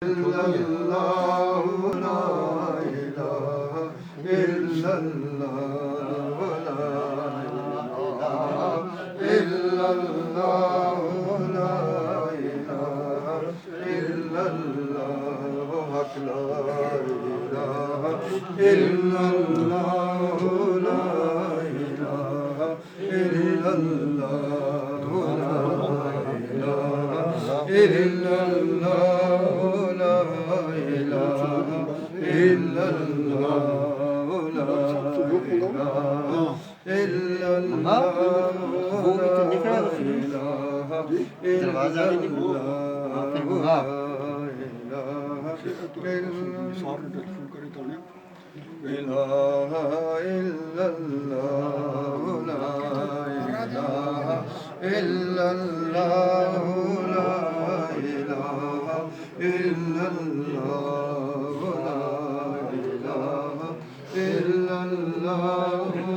إلا الله لا إله إلا الله لا إله إلا الله لا إله إلا الله حق لا إله إلا الله لا إله إلا الله لا إله إلا الله إلا الله لا إله إلا الله दरवाजा भी नहीं खोला फिर होगा إله إلا الله لا إله إلا الله لا إله إلا الله لا إله إلا الله